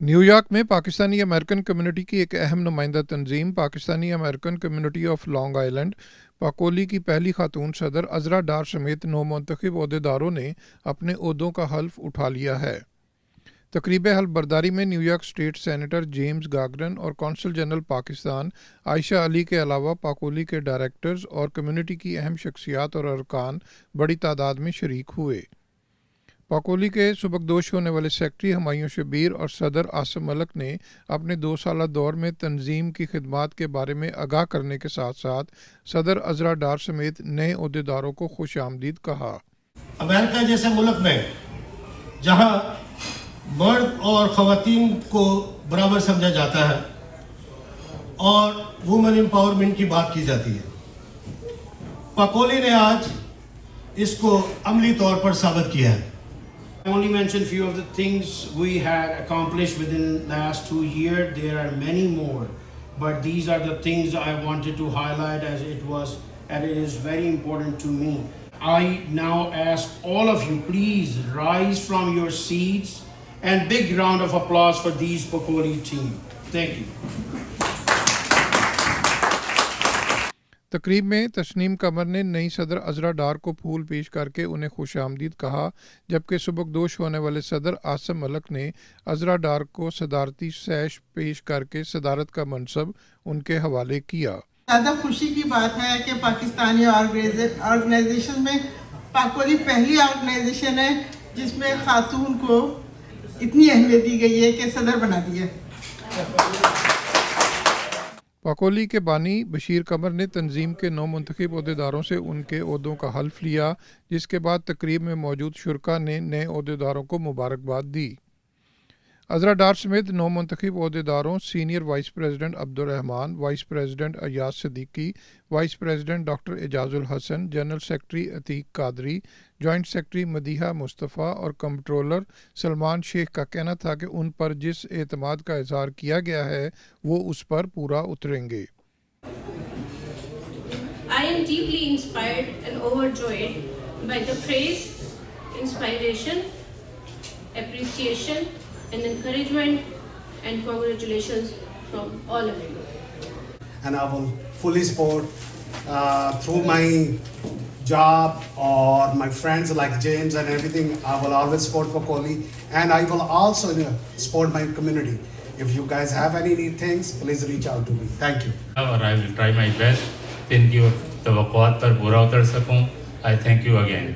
New York में Pakistani American community की एक अहम नुमाइंदा तंजीम Pakistani American community of Long Island PACOLI की पहली खातून सदर अजरा डार समेत 9 मुंतखब ओहदेदारों ने अपने ओहदों का हल्फ उठा लिया है। तकरीब हल्फ बर्दारी में न्यूयॉर्क स्टेट सेनेटर जेम्स गागरन और कौंसल जनरल पाकिस्तान आयशा अली के अलावा पाकोली के डायरेक्टर्स और कम्युनिटी की अहम शख्सियात और अरकान बड़ी तादाद में शरीक हुए। पाकोली के सुबकदोश होने वाले सेक्रेटरी हुमायूं शब्बीर और सदर आसिम मलिक ने अपने 2 साला दौर में तंजीम की खिदमात के बारे में आगाह करने के साथ साथ सदर अजरा डार समेत नए ओहदेदारों को खुश आमदीद कहा। अमेरिका जैसे मुल्क में जहाँ मर्द और ख़वातीन को बराबर समझा जाता है और वुमेन एम्पावरमेंट की बात की जाती है, पाकोली ने आज इसको अमली तौर पर साबित किया है। I only mentioned few of the things we had accomplished within the last 2 years. There are many more, but these are the things I wanted to highlight as it is very important to me. I now ask all of you, please rise from your seats and big round of applause for these Pakoli team. Thank you. तकरीब में तस्नीम कमर ने नई सदर अजरा डार को फूल पेश करके उन्हें खुश आमदीद कहा, जबकि सुबकदोश होने वाले सदर आसिम मलिक ने अजरा डार को सदारती सैश पेश करके सदारत का मनसब उनके हवाले किया। ज़्यादा खुशी की बात है कि पाकिस्तानी ऑर्गेनाइजेशन में पाकोली पहली ऑर्गेनाइजेशन है जिसमें खातून को इतनी अहमियत दी गई है कि सदर बना दिया। पाकोली के बानी बशीर कमर ने तंजीम के 9 मुंतखब ओहदेदारों से उनके ओहदों का हल्फ लिया, जिसके बाद तकरीब में मौजूद शुरका ने नए ओहदेदारों को मुबारकबाद दी। अजरा डार समेत 9 मुंतखब ओहदेदारों senior vice president Abdul Rahman, vice president Ayaz Siddiqui, vice president doctor Ejazul Hasan, general secretary Atiq Qadri, joint secretary Madiha Mustafa और कंट्रोलर सलमान शेख का कहना था कि उन पर जिस एतमाद का इजहार किया गया है वो उस पर पूरा उतरेंगे। I am deeply inspired and overjoyed by the praise, inspiration, appreciation and encouragement and congratulations from all of you. And I will fully support through my job or my friends like James and everything. I will always support Pakoli, and I will also support my community. If you guys have any things, please reach out to me. Thank you. और I will try my best कि इनकी तवक्कुआत पर पूरा उतर सकूं। I thank you again.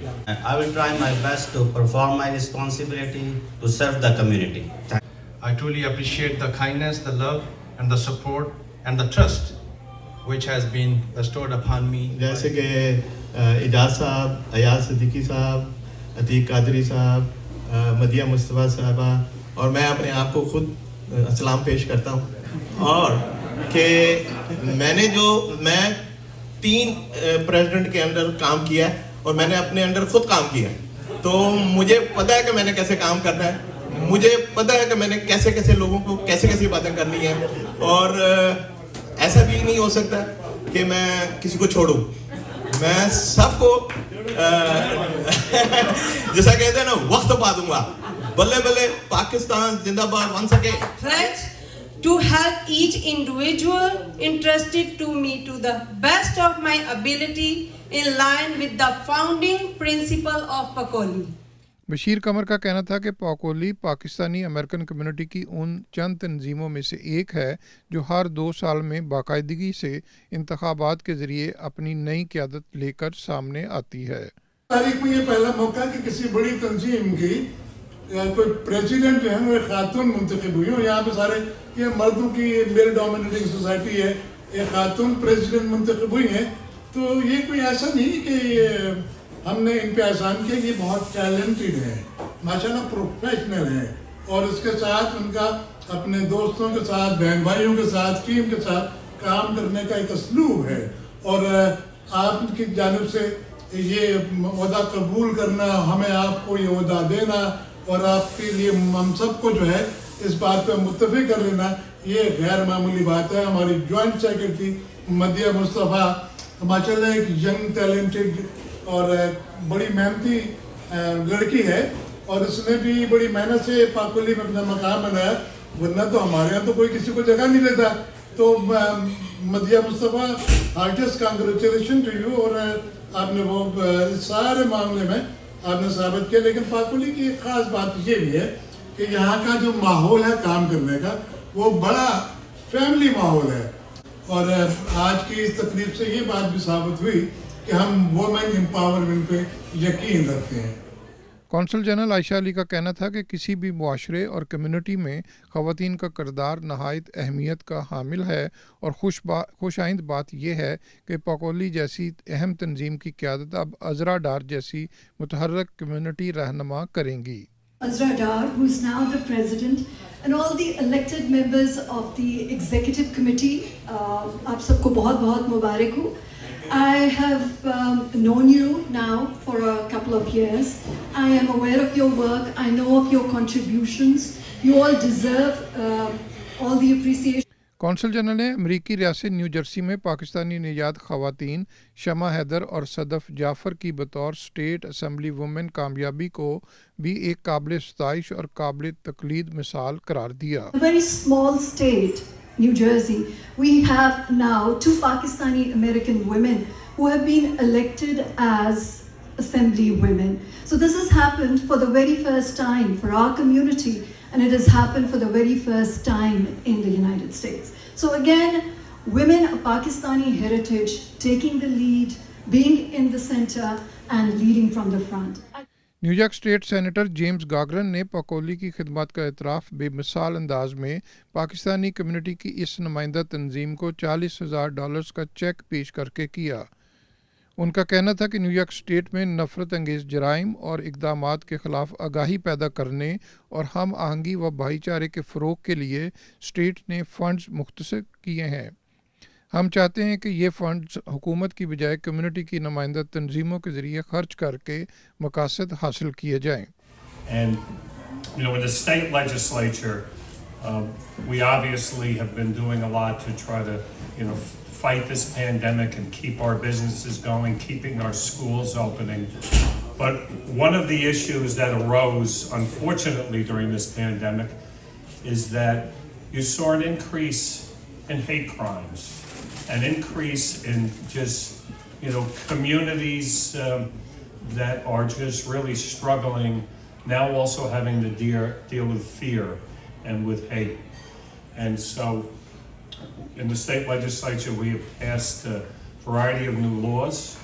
I will try my best to perform my responsibility to serve the community. I truly appreciate the kindness, the love, and the support and the trust which has been bestowed upon me. जैसे कि इजाज़ साहब, अयाज सिद्दीकी साहब, अतीक कादरी साहब, मदिया मुस्तफ़ा साहबा, और मैं अपने आप को खुद सलाम पेश करता हूँ और कि मैं 3 प्रेसिडेंट के अंडर काम किया है और मैंने अपने अंडर खुद काम किया, तो मुझे पता है कि मैंने कैसे काम करना है, मुझे पता है कि मैंने कैसे कैसे लोगों को कैसे बातें करनी है, और ऐसा भी नहीं हो सकता कि मैं किसी को छोड़ूं। मैं सबको जैसा कहते हैं ना, वक्त पा दूंगा। बल्ले बल्ले पाकिस्तान जिंदाबाद बन सके। To help each individual interested to me to the best of my ability in line with the founding principle of Pakoli. Bashir कमर का कहना था कि पाकोली पाकिस्तानी अमेरिकन कम्युनिटी की उन चंद तंजीमों में से एक है जो हर 2 साल में बाकायदगी से इंतखाबात के जरिए अपनी नई क़यादत लेकर सामने आती है। तारीख में ये पहला मौका कि किसी बड़ी तंजीम की कोई प्रेसिडेंट जो है वो खातून मुंतखब हुई हो। यहाँ पे सारे ये मर्दों की मेल डोमिनेटिंग सोसाइटी है, एक खातून प्रेसिडेंट मुंतखब हुई है, तो ये कोई ऐसा नहीं कि हमने इन पे एहसान किया। ये बहुत टैलेंटेड है, माशाल्लाह प्रोफेशनल है, और इसके साथ उनका अपने दोस्तों के साथ, बहन भाइयों के साथ, टीम के साथ काम करने का एक असलूब है, और आपकी जानिब से ये ओहदा कबूल करना, हमें आपको ये ओहदा देना और आपके लिए हम सबको जो है इस बात पर मुत्तफिक कर लेना, ये गैर मामूली बात है। हमारी जॉइंट सेक्रेटरी मदिया मुस्तफ़ा माशाल्लाह एक यंग टैलेंटेड और बड़ी मेहनती लड़की है, और इसने भी बड़ी मेहनत से पाकोली में अपना मकाम बनाया, वरना तो हमारे यहाँ तो कोई किसी को जगह नहीं देता. तो Madiha Mustafa, heartiest congratulation to you. और आपने वो सारे मामले में आपने साबित किया. लेकिन पाकोली की एक ख़ास बात ये भी है कि यहाँ का जो माहौल है काम करने का, वो बड़ा फैमिली माहौल है. और आज की इस तकरीब से ये बात भी साबित हुई कि हम वुमेन एम्पावरमेंट पे यकीन रखते हैं. कौंसल जनरल आयशा अली का कहना था कि किसी भी मुआशरे और कम्युनिटी में ख़वातीन का किरदार नहायत अहमियत का हामिल है. और खुशाइंद बात यह है कि पाकोली जैसी अहम तंजीम की क़यादत अब अज़रा डार जैसी मुतहर्रिक कम्युनिटी रहनुमा करेंगी. Azra Dar, who is now the president, and all the elected members of the executive committee, आप सबको बहुत बहुत मुबारक हो. I have known you now for a couple of years. I am aware of your work. I know of your contributions. You all deserve all the appreciation. Consul general ने अमरीकी रियासत new Jersey में पाकिस्तानी निजात ख़वातीन शमा हैदर और सदफ़ जाफ़र की बतौर state assembly women कामयाबी को भी एक काबिल सताइश और काबिल तकलीद मिसाल करार दिया. A very small state, New Jersey, we have now 2 Pakistani American women who have been elected as assembly women. So this has happened for the very first time for our community, and it has happened for the very first time in the United States. So again, women of Pakistani heritage taking the lead, being in the center and leading from the front. New York state senator James गागरन ने पाकोली की खिदमत का एतराफ़ बेमिसाल अंदाज में Pakistani community की इस नुमाइंदा तंजीम को $40,000 का चेक पेश करके किया. उनका कहना था कि न्यूयॉर्क स्टेट में नफ़रत अंगेज़ जराइम और इक़दामात के ख़िलाफ़ आगाही पैदा करने और हम आहंगी व भाईचारे के फ़रोग़ के लिए स्टेट ने फ़ंड्स मुख्तस किए हैं. हम चाहते हैं कि ये फ़ंड्स हुकूमत की बजाय कम्युनिटी की नुमाइंदा तंजीमों के ज़रिए खर्च करके मकासद हासिल किए जाएँ. And you know, in the state legislature, we obviously have been doing a lot to try to, you know, fight this pandemic and keep our businesses going, keeping our schools opening. But one of the issues that arose, unfortunately, during this pandemic is that you saw an increase in hate crimes, an increase in just, you know, communities that are just really struggling, now also having to deal with fear and with hate. And so in the state legislature, we have passed a variety of new laws,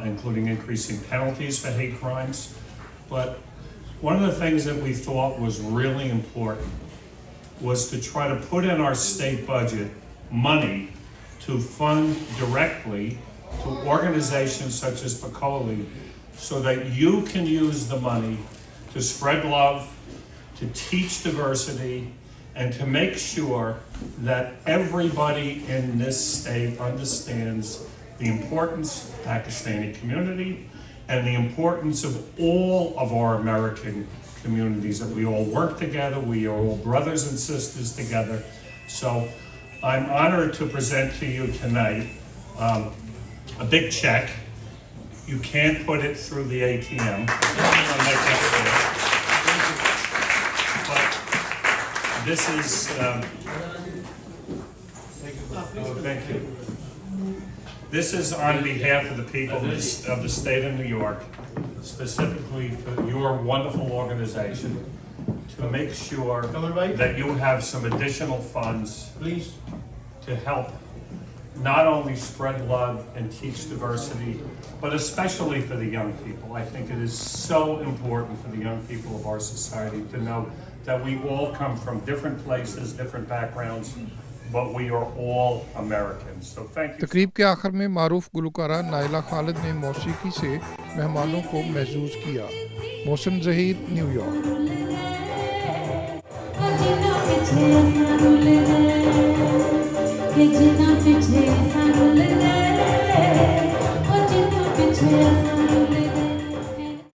including increasing penalties for hate crimes. But one of the things that we thought was really important was to try to put in our state budget money to fund directly to organizations such as Pacoly, so that you can use the money to spread love, to teach diversity, and to make sure that everybody in this state understands the importance of the Pakistani community and the importance of all of our American communities, that we all work together, we are all brothers and sisters together. So I'm honored to present to you tonight a big check. You can't put it through the ATM. I'll make that clear. But this is, thank you. This is on behalf of the people of the state of New York, specifically for your wonderful organization, to make sure that you have some additional funds, please, to help not only spread love and teach diversity, but especially for the young people. I think it is so important for the young people of our society to know that we all come from different places, different backgrounds, but we are all Americans. So thank you. तकरीब के आखिर में मारूफ Gulkara Naila Khalid ने मौसीकी से मेहमानों को महजूज किया. Mohsin Zaheer, New York.